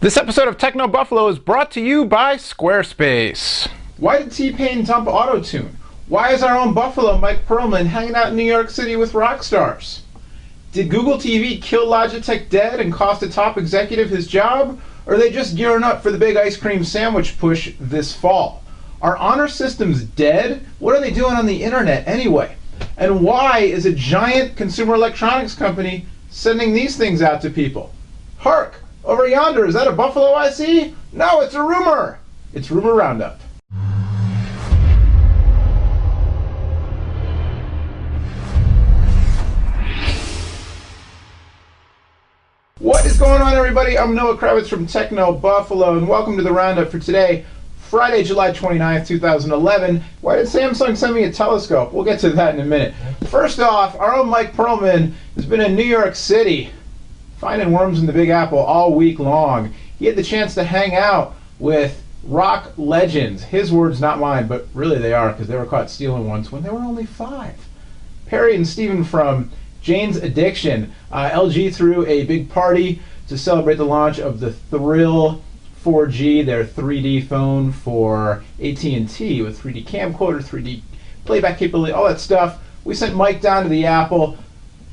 This episode of Techno Buffalo is brought to you by Squarespace. Why did T-Pain dump AutoTune? Why is our own Buffalo, Mike Perlman, hanging out in New York City with rock stars? Did Google TV kill Logitech dead and cost a top executive his job? Or are they just gearing up for the big ice cream sandwich push this fall? Are honor systems dead? What are they doing on the internet anyway? And why is a giant consumer electronics company sending these things out to people? Hark! Over yonder, is that a buffalo I see? No, it's a rumor! It's Rumor Roundup. What is going on, everybody? I'm Noah Kravitz from Techno Buffalo, and welcome to the Roundup for today, Friday, July 29th, 2011. Why did Samsung send me a telescope? We'll get to that in a minute. First off, our own Mike Perlman has been in New York City finding worms in the Big Apple all week long. He had the chance to hang out with rock legends. His words, not mine, but really they are, because they were caught stealing once when they were only 5. Perry and Steven from Jane's Addiction. LG threw a big party to celebrate the launch of the Thrill 4G, their 3D phone for AT&T with 3D camcorder, 3D playback capability, all that stuff. We sent Mike down to the Apple.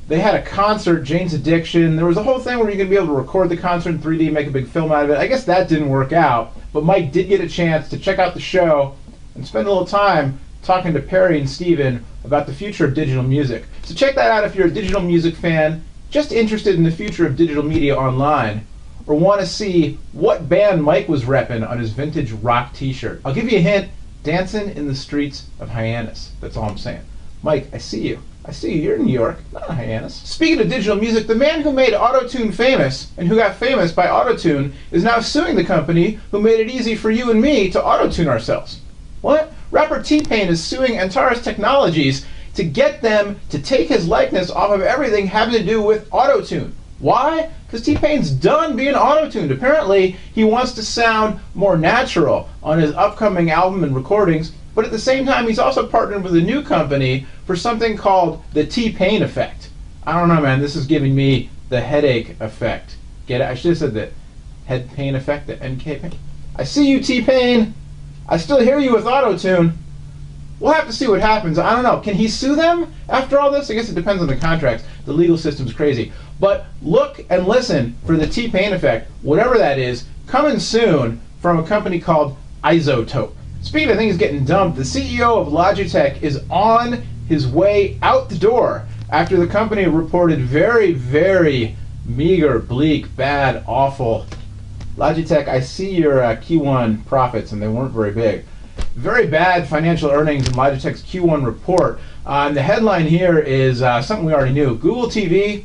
They had a concert, Jane's Addiction. There was a whole thing where you're going to be able to record the concert in 3D, make a big film out of it. I guess that didn't work out, but Mike did get a chance to check out the show and spend a little time talking to Perry and Steven about the future of digital music. So check that out if you're a digital music fan, just interested in the future of digital media online, or want to see what band Mike was repping on his vintage rock t-shirt. I'll give you a hint: dancing in the streets of Hyannis. That's all I'm saying. Mike, I see you. I see you. You're in New York, not in Hyannis. Speaking of digital music, the man who made AutoTune famous, and who got famous by AutoTune, is now suing the company who made it easy for you and me to AutoTune ourselves. What? Rapper T-Pain is suing Antares Technologies to get them to take his likeness off of everything having to do with AutoTune. Why? Because T-Pain's done being AutoTuned. Apparently, he wants to sound more natural on his upcoming album and recordings, but at the same time, he's also partnered with a new company for something called the T-Pain effect. I don't know, man. This is giving me the headache effect. Get it? I should have said the head pain effect, the NK pain. I see you, T-Pain. I still hear you with AutoTune. We'll have to see what happens. I don't know. Can he sue them after all this? I guess it depends on the contracts. The legal system's crazy. But look and listen for the T-Pain effect, whatever that is, coming soon from a company called Isotope. Speaking of things getting dumped, the CEO of Logitech is on his way out the door after the company reported very, very meager, bleak, bad, awful. Logitech, I see your Q1 profits, and they weren't very big. Very bad financial earnings in Logitech's Q1 report. And the headline here is something we already knew. Google TV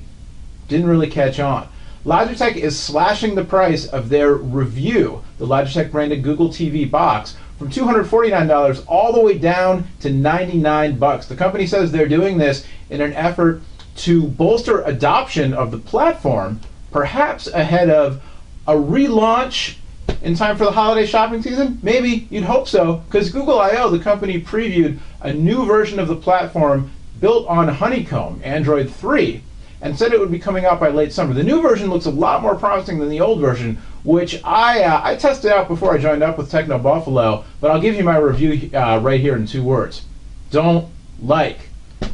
didn't really catch on. Logitech is slashing the price of their Review, the Logitech branded Google TV box, from $249 all the way down to $99. The company says they're doing this in an effort to bolster adoption of the platform, perhaps ahead of a relaunch in time for the holiday shopping season? Maybe. You'd hope so, because Google I/O, the company, previewed a new version of the platform built on Honeycomb, Android 3, and said it would be coming out by late summer. The new version looks a lot more promising than the old version, which I tested out before I joined up with Techno Buffalo, but I'll give you my review right here in 2 words. Don't like.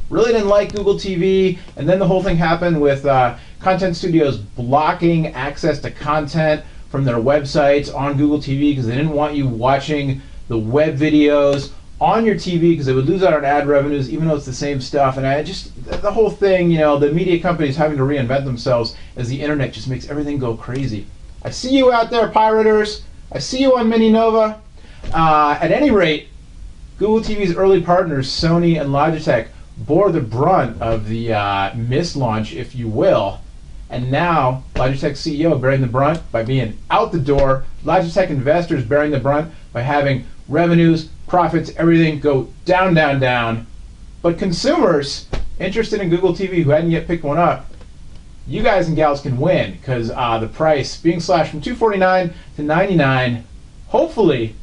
Really didn't like Google TV, and then the whole thing happened with content studios blocking access to content from their websites on Google TV because they didn't want you watching the web videos on your TV because they would lose out on ad revenues even though it's the same stuff. And the whole thing, you know, the media companies having to reinvent themselves as the internet just makes everything go crazy. I see you out there, pirators. I see you on Mini Nova. At any rate, Google TV's early partners, Sony and Logitech, bore the brunt of the mislaunch, if you will. And now, Logitech's CEO bearing the brunt by being out the door. Logitech investors bearing the brunt by having revenues, profits, everything go down, down, down. But consumers interested in Google TV who hadn't yet picked one up, you guys and gals can win, because the price being slashed from $249 to $99. Hopefully,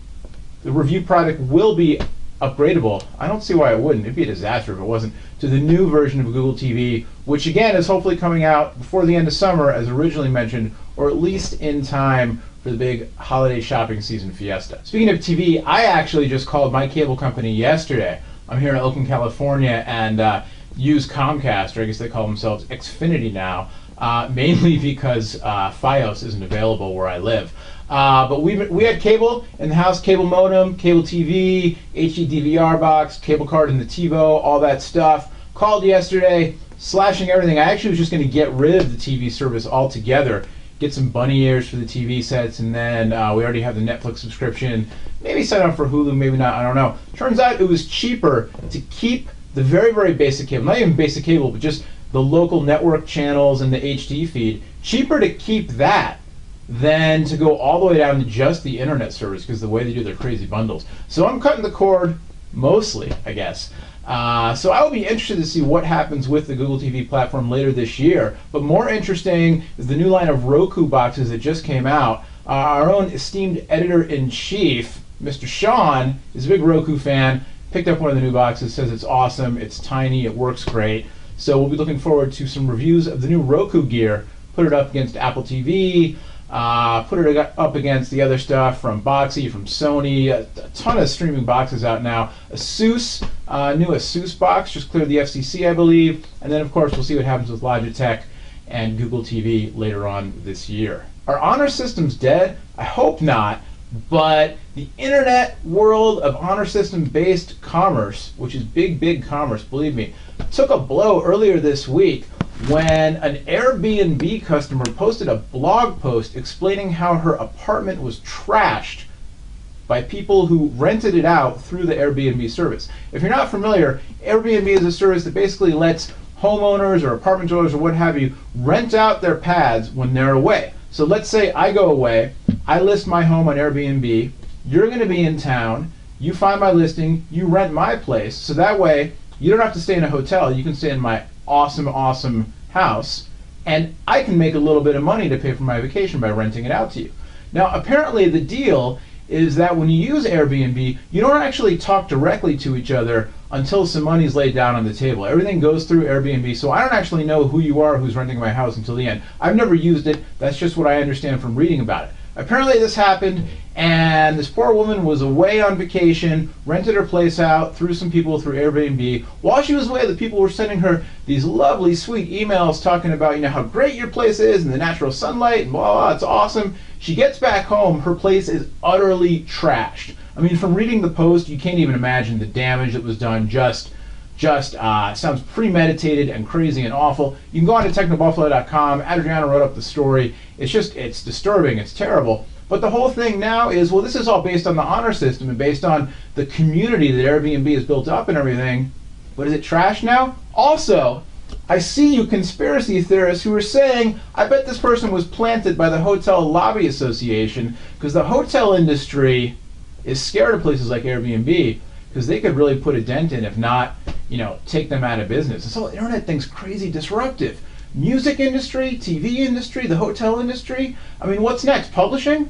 the Review product will be upgradable. I don't see why it wouldn't. It'd be a disaster if it wasn't. To the new version of Google TV which again is hopefully coming out before the end of summer as originally mentioned, or at least in time for the big holiday shopping season fiesta. Speaking of TV, I actually just called my cable company yesterday. I'm here in Oakland, California, and use Comcast, or I guess they call themselves Xfinity now, mainly because Fios isn't available where I live. But we had cable in the house, cable modem, cable TV, HD DVR box, cable card in the TiVo, all that stuff. Called yesterday, slashing everything. I actually was just going to get rid of the TV service altogether, get some bunny ears for the TV sets, and then we already have the Netflix subscription. Maybe sign up for Hulu, maybe not, I don't know. Turns out it was cheaper to keep the very, very basic cable, not even basic cable, but just the local network channels and the HD feed. Cheaper to keep that than to go all the way down to just the internet service, because the way they do their crazy bundles. So I'm cutting the cord, mostly, I guess. So I will be interested to see what happens with the Google TV platform later this year. But more interesting is the new line of Roku boxes that just came out. Our own esteemed editor-in-chief, Mr. Sean, is a big Roku fan, picked up one of the new boxes, says it's awesome, it's tiny, it works great. So we'll be looking forward to some reviews of the new Roku gear, put it up against Apple TV, put it up against the other stuff from Boxee, from Sony, a ton of streaming boxes out now. Asus, new Asus box, just cleared the FCC, I believe. And then, of course, we'll see what happens with Logitech and Google TV later on this year. Are honor systems dead? I hope not. But the internet world of honor system-based commerce, which is big, big commerce, believe me, took a blow earlier this week when an Airbnb customer posted a blog post explaining how her apartment was trashed by people who rented it out through the Airbnb service. If you're not familiar, Airbnb is a service that basically lets homeowners or apartment dwellers or what have you rent out their pads when they're away. So let's say I go away, I list my home on Airbnb, you're going to be in town, you find my listing, you rent my place, so that way you don't have to stay in a hotel, you can stay in my awesome, awesome house, and I can make a little bit of money to pay for my vacation by renting it out to you. Now, apparently the deal is that when you use Airbnb, you don't actually talk directly to each other until some money's laid down on the table. Everything goes through Airbnb, so I don't actually know who you are who's renting my house until the end. I've never used it, that's just what I understand from reading about it. Apparently this happened, and this poor woman was away on vacation, rented her place out through some people through Airbnb. While she was away, the people were sending her these lovely, sweet emails talking about, you know, how great your place is and the natural sunlight and blah, blah, it's awesome. She gets back home, her place is utterly trashed. I mean, from reading the post, you can't even imagine the damage that was done. Just sounds premeditated and crazy and awful. You can go on to technobuffalo.com. Adriana wrote up the story. It's disturbing, it's terrible. But the whole thing now is, well, this is all based on the honor system and based on the community that Airbnb has built up and everything. But is it trash now? Also, I see you conspiracy theorists who are saying, I bet this person was planted by the Hotel Lobby Association because the hotel industry is scared of places like Airbnb because they could really put a dent in, if not, you know, take them out of business. This whole internet thing's crazy disruptive. Music industry, TV industry, the hotel industry. I mean, what's next? Publishing?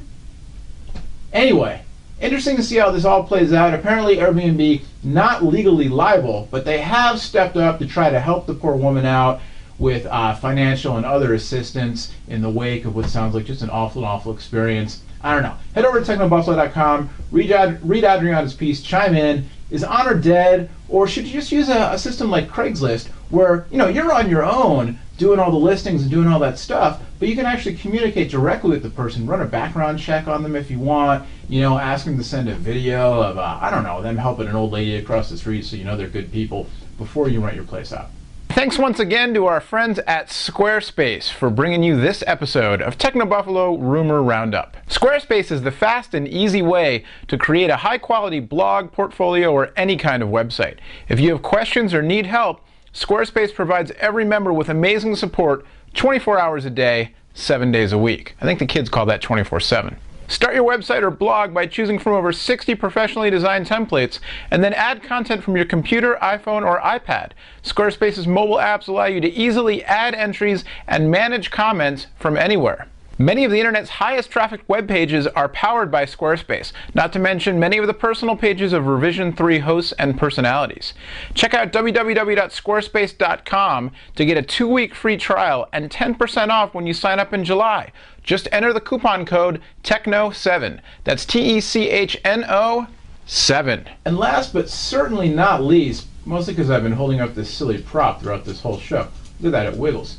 Anyway, interesting to see how this all plays out. Apparently Airbnb not legally liable, but they have stepped up to try to help the poor woman out with financial and other assistance in the wake of what sounds like just an awful experience. I don't know. Head over to technobuffalo.com, read Adriana's piece, chime in. Is honor dead, or should you just use a system like Craigslist where, you know, you're on your own doing all the listings and doing all that stuff, but you can actually communicate directly with the person, run a background check on them if you want, you know, ask them to send a video of, I don't know, them helping an old lady across the street so you know they're good people before you rent your place out. Thanks once again to our friends at Squarespace for bringing you this episode of Techno Buffalo Rumor Roundup. Squarespace is the fast and easy way to create a high-quality blog, portfolio, or any kind of website. If you have questions or need help, Squarespace provides every member with amazing support 24 hours a day, 7 days a week. I think the kids call that 24/7. Start your website or blog by choosing from over 60 professionally designed templates, and then add content from your computer, iPhone, or iPad. Squarespace's mobile apps allow you to easily add entries and manage comments from anywhere. Many of the internet's highest trafficked web pages are powered by Squarespace, not to mention many of the personal pages of Revision 3 hosts and personalities. Check out www.squarespace.com to get a 2-week free trial and 10% off when you sign up in July. Just enter the coupon code TECHNO7. That's TECHNO 7. And last but certainly not least, mostly because I've been holding up this silly prop throughout this whole show. Look at that, it wiggles.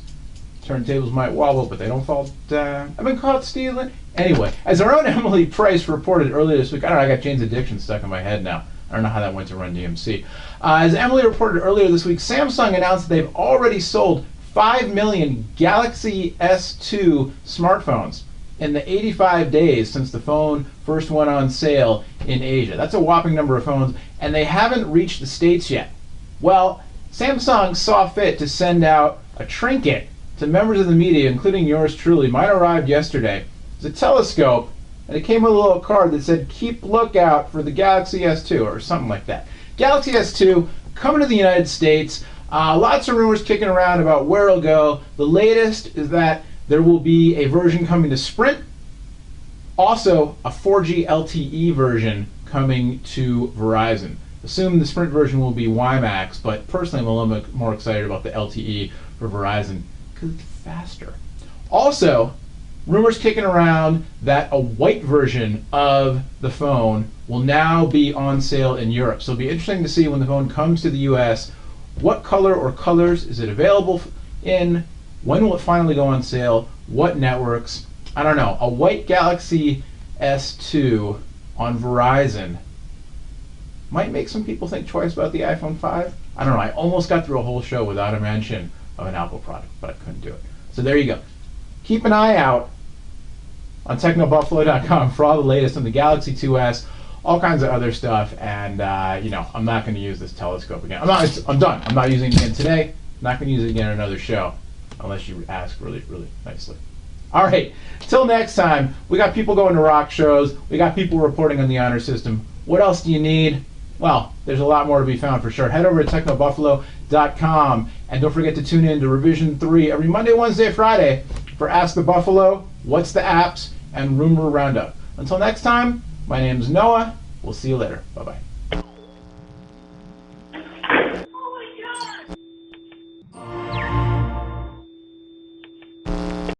Turntables might wobble, but they don't fall down. I've been caught stealing. Anyway, as our own Emily Price reported earlier this week, I don't know, I got Jane's Addiction stuck in my head now. I don't know how that went to Run DMC. As Emily reported earlier this week, Samsung announced that they've already sold 5 million Galaxy S2 smartphones in the 85 days since the phone first went on sale in Asia. That's a whopping number of phones, and they haven't reached the States yet. Well, Samsung saw fit to send out a trinket to members of the media, including yours truly. Mine arrived yesterday. It's a telescope, and it came with a little card that said, "Keep lookout for the Galaxy S2," or something like that. Galaxy S2 coming to the United States. Lots of rumors kicking around about where it'll go. The latest is that there will be a version coming to Sprint, also a 4G LTE version coming to Verizon. Assume the Sprint version will be WiMAX, but personally I'm a little bit more excited about the LTE for Verizon because it's faster. Also, rumors kicking around that a white version of the phone will now be on sale in Europe. So it'll be interesting to see when the phone comes to the US, what color or colors is it available in, when will it finally go on sale, what networks. I don't know, a white Galaxy S2 on Verizon might make some people think twice about the iPhone 5. I don't know, I almost got through a whole show without a mention of an Apple product, but I couldn't do it. So there you go. Keep an eye out on technobuffalo.com for all the latest on the Galaxy 2S, all kinds of other stuff, and you know, I'm not going to use this telescope again. I'm done. I'm not using it again today. I'm not going to use it again in another show, unless you ask really, really nicely. All right, till next time, we got people going to rock shows. We got people reporting on the honor system. What else do you need? Well, there's a lot more to be found for sure. Head over to technobuffalo.com, and don't forget to tune in to Revision 3 every Monday, Wednesday, Friday for Ask the Buffalo, What's the Apps, and Rumor Roundup. Until next time, my name's Noah. We'll see you later. Bye-bye.